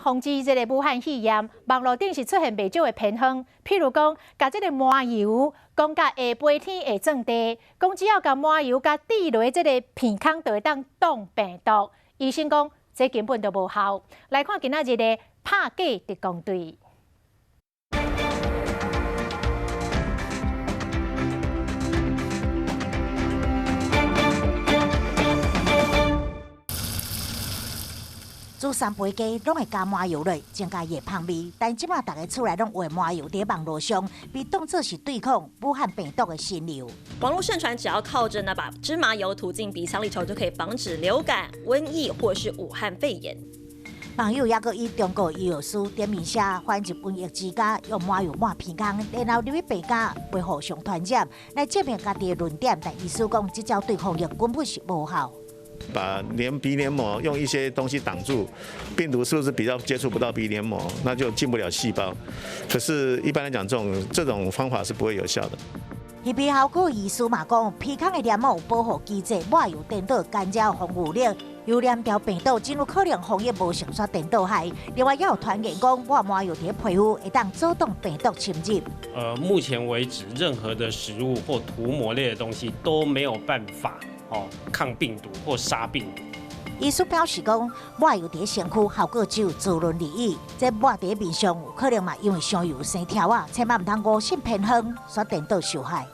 防治这个武汉肺炎，网络顶是出现袂少的偏方，譬如讲，甲这个麻油讲甲下晡天会壮地，讲只要甲麻油甲滴落这个鼻孔，就会当挡病毒。医生讲，这根本就无效。来看今仔日的拍假特工队。 煮三杯鸡，拢会加麻油落，增加热香味。但即马大家厝内拢画麻油伫网络上，被当作是对抗武汉病毒的新流。网络盛传，只要靠着那把芝麻油涂进鼻腔里头，就可以防止流感、瘟疫或是武汉肺炎。网友也个以中国医药师点名写，患日本疫之家用麻油抹鼻孔，然后入去病家，被互相传染，来证明家己的论点。但医师讲，这招对抗疫根本是无效。 把鼻黏膜用一些东西挡住，病毒是不是比较接触不到鼻黏膜，那就进不了细胞？可是，一般来讲，这种方法是不会有效的。耳鼻喉科医师嘛讲，鼻孔的黏膜有保护机制，麻油颠倒干扰防护力，有黏条病毒真有可能防疫无成煞颠倒害。另外，也有传言讲，抹麻油伫皮肤会当阻挡病毒侵入。目前为止，任何的食物或涂抹类的东西都没有办法。 抗病毒或杀病毒。医师表示讲，抹油伫身躯效果只有自论而已，这抹伫面上有可能嘛因为伤油生条啊，千万唔通误信偏方，煞颠倒受害。